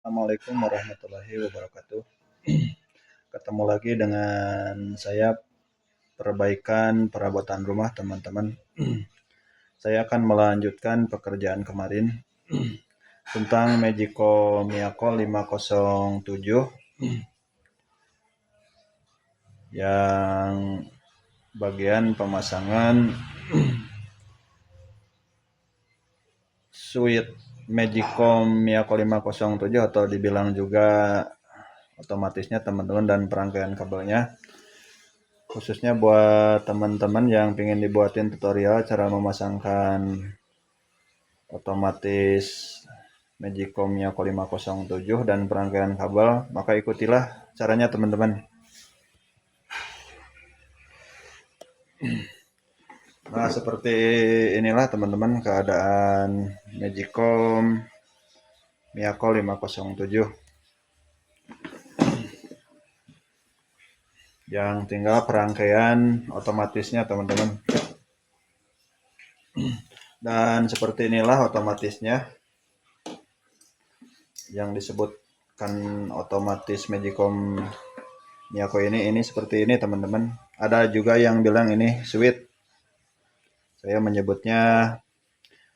Assalamualaikum warahmatullahi wabarakatuh. Ketemu lagi dengan saya perbaikan perabotan rumah teman-teman. Saya akan melanjutkan pekerjaan kemarin tentang Magico Miyako 507 yang bagian pemasangan suite Magico Miyako 507 atau dibilang juga otomatisnya teman-teman dan perangkaian kabelnya, khususnya buat teman-teman yang ingin dibuatin tutorial cara memasangkan otomatis Magico Miyako 507 dan perangkaian kabel, maka ikutilah caranya teman-teman. Nah, seperti inilah teman-teman keadaan Magico Miyako 507. Yang tinggal perangkaian otomatisnya teman-teman. Dan seperti inilah otomatisnya yang disebutkan otomatis Magicom Miyako ini seperti ini teman-teman. Ada juga yang bilang ini switch. Saya menyebutnya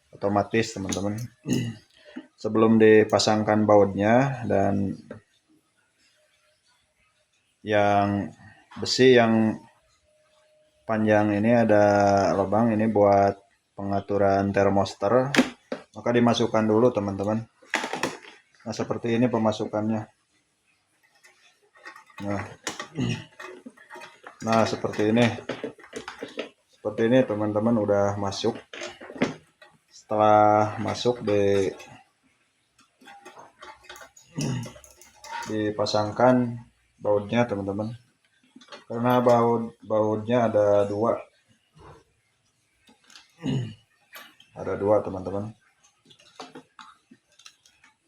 otomatis teman-teman. Sebelum dipasangkan bautnya, dan yang besi yang panjang ini ada lubang ini buat pengaturan termostator, maka dimasukkan dulu teman-teman. Nah, seperti ini pemasukannya. Nah, seperti ini. Seperti ini teman-teman udah masuk. Setelah masuk dipasangkan bautnya teman-teman. Karena bautnya ada dua. Ada dua teman-teman.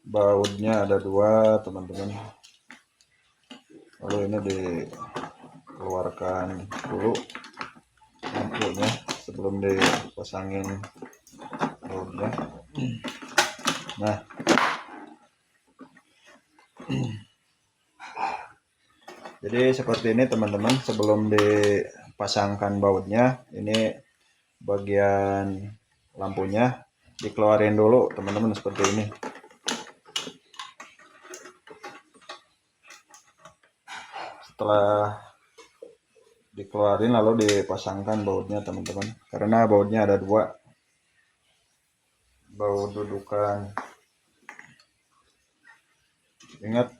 Bautnya ada dua teman-teman. Lalu ini dikeluarkan dulu lampunya sebelum dipasangin bautnya. Nah, jadi seperti ini teman-teman, sebelum dipasangkan bautnya, ini bagian lampunya dikeluarin dulu teman-teman seperti ini. Setelah dikeluarin lalu dipasangkan bautnya teman-teman, karena bautnya ada dua, baut dudukan. Ingat,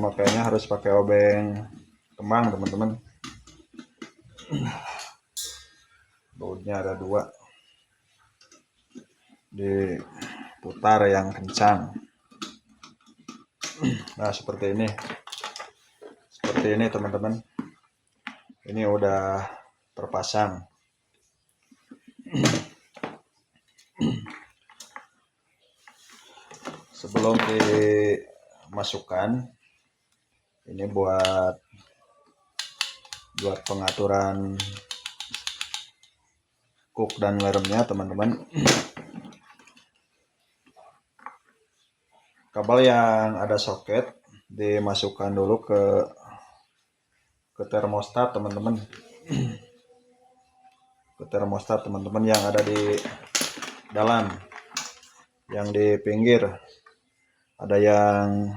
makanya harus pakai obeng kembang teman-teman. Bautnya ada dua, diputar yang kencang. Nah, seperti ini teman-teman. Ini udah terpasang. Sebelum dimasukkan, ini buat pengaturan cook dan leremnya teman-teman. Kabel yang ada soket dimasukkan dulu ke termostat teman-teman. Ke termostat teman-teman yang ada di dalam. Yang di pinggir ada yang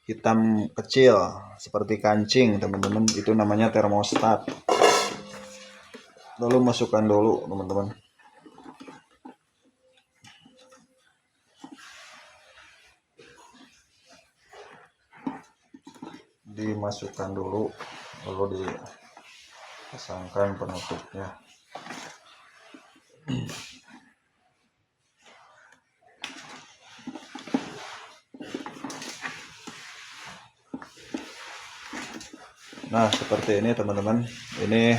hitam kecil seperti kancing teman-teman, itu namanya termostat. Lalu masukkan dulu teman-teman. Dimasukkan dulu lalu dipasangkan penutupnya. Nah, seperti ini teman-teman. Ini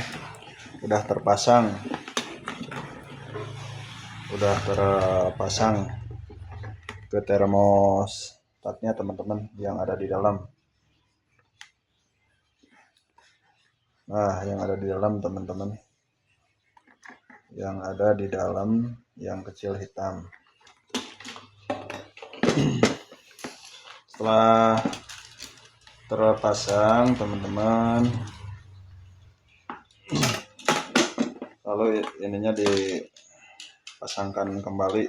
udah terpasang. Ke termostatnya teman-teman yang ada di dalam. Nah, yang ada di dalam teman-teman. Yang ada di dalam yang kecil hitam. Setelah terpasang teman-teman, lalu ininya dipasangkan kembali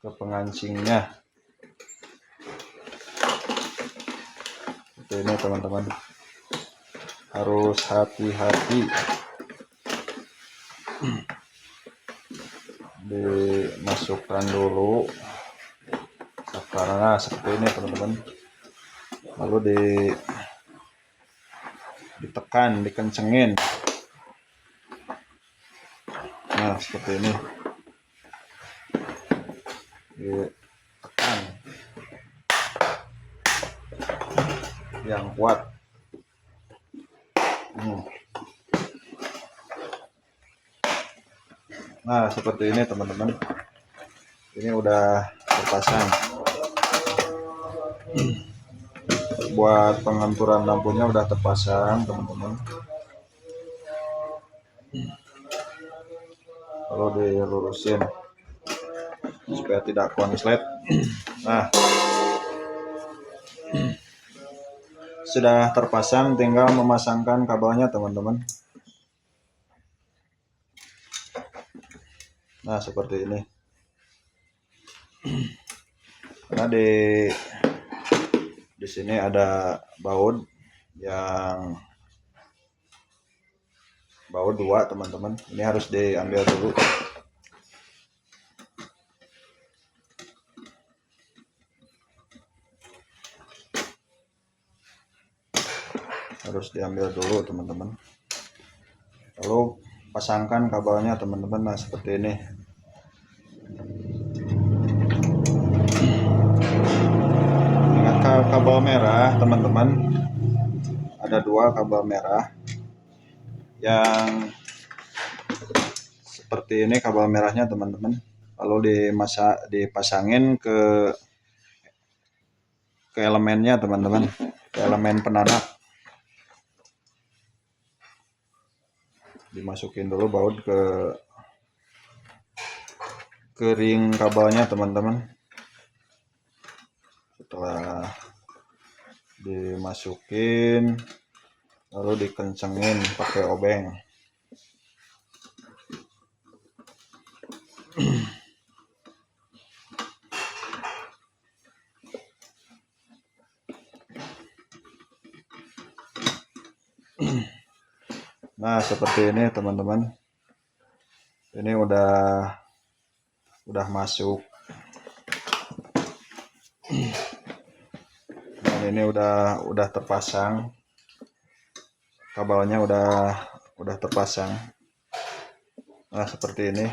ke pengancingnya. Seperti ini teman-teman, harus hati-hati dimasukkan dulu karena seperti ini teman-teman, lalu ditekan, dikencengin. Nah seperti ini, ditekan yang kuat. Nah seperti ini teman-teman, ini udah terpasang. Buat pengenturan lampunya udah terpasang teman-teman, lalu dilurusin supaya tidak konslet. Nah sudah terpasang, tinggal memasangkan kabelnya teman-teman. Nah seperti ini. Nah di sini ada baut yang baut 2 teman-teman, ini harus diambil dulu. Harus diambil dulu teman-teman, lalu pasangkan kabelnya teman-teman. Nah seperti ini. Ingat kabel merah teman-teman, ada 2 kabel merah yang seperti ini kabel merahnya teman-teman, lalu dipasangin ke elemennya teman-teman, ke elemen penanak. Dimasukin dulu baut ke ring kabelnya teman-teman. Setelah dimasukin, lalu dikencengin pakai obeng. Nah seperti ini teman-teman, ini udah masuk, dan ini udah terpasang kabelnya, udah terpasang. Nah seperti ini,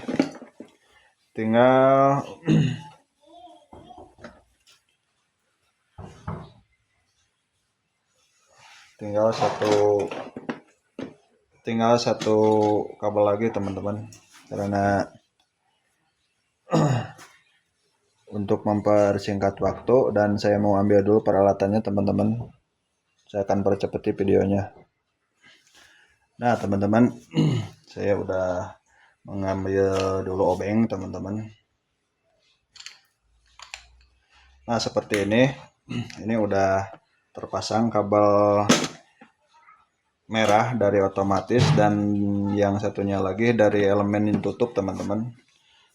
tinggal satu kabel lagi teman-teman, karena untuk mempersingkat waktu dan saya mau ambil dulu peralatannya teman-teman. Saya akan percepat videonya. Nah teman-teman, saya udah mengambil dulu obeng teman-teman. Nah seperti ini udah terpasang kabel merah dari otomatis dan yang satunya lagi dari elemen yang tutup teman-teman.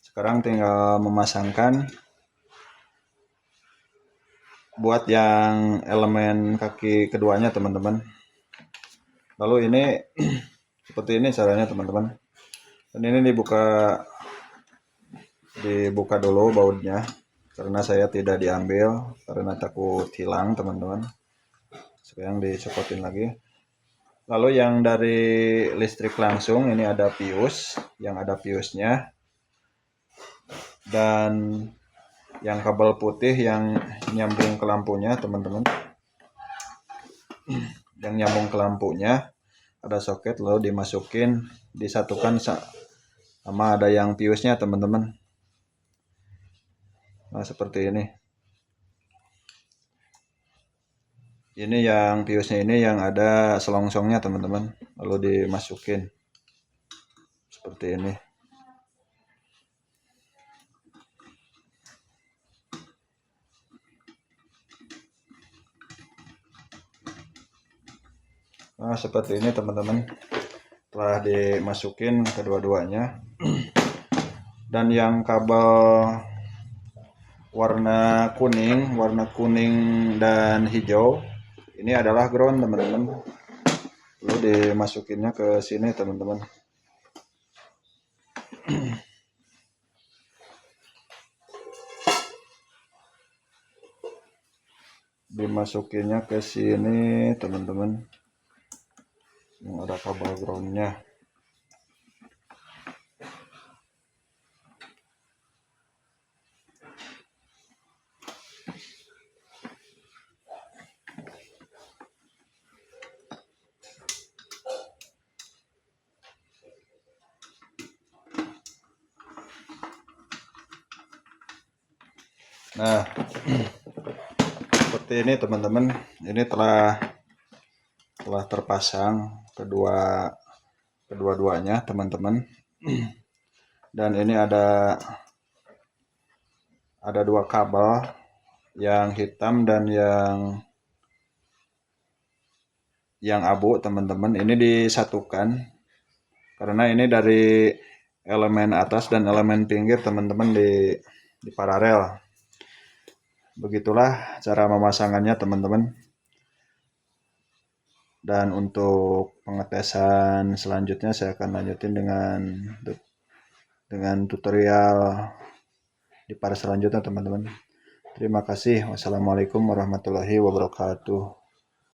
Sekarang tinggal memasangkan buat yang elemen kaki keduanya teman-teman. Lalu ini seperti ini caranya teman-teman, dan ini dibuka dulu bautnya, karena saya tidak diambil karena takut hilang teman-teman. Sekarang dicopotin lagi. Lalu yang dari listrik langsung ini ada fuse, yang ada fuse-nya, dan yang kabel putih yang nyambung ke lampunya teman-teman. Yang nyambung ke lampunya ada soket, lalu dimasukin, disatukan sama ada yang fuse-nya teman-teman. Nah seperti ini. Ini yang fuse-nya ini yang ada selongsongnya teman-teman, lalu dimasukin seperti ini. Nah, seperti ini teman-teman, telah dimasukin kedua-duanya. Dan yang kabel warna kuning dan hijau ini adalah ground teman-teman. Lalu dimasukinnya ke sini teman-teman. Dimasukinnya ke sini teman-teman, yang ada kabel groundnya. Nah, seperti ini teman-teman, ini telah terpasang kedua-duanya teman-teman. Dan ini ada dua kabel, yang hitam dan yang abu teman-teman. Ini disatukan karena ini dari elemen atas dan elemen pinggir teman-teman di paralel. Begitulah cara pemasangannya teman-teman. Dan untuk pengetesan selanjutnya saya akan lanjutin dengan tutorial di part selanjutnya teman-teman. Terima kasih. Wassalamualaikum warahmatullahi wabarakatuh.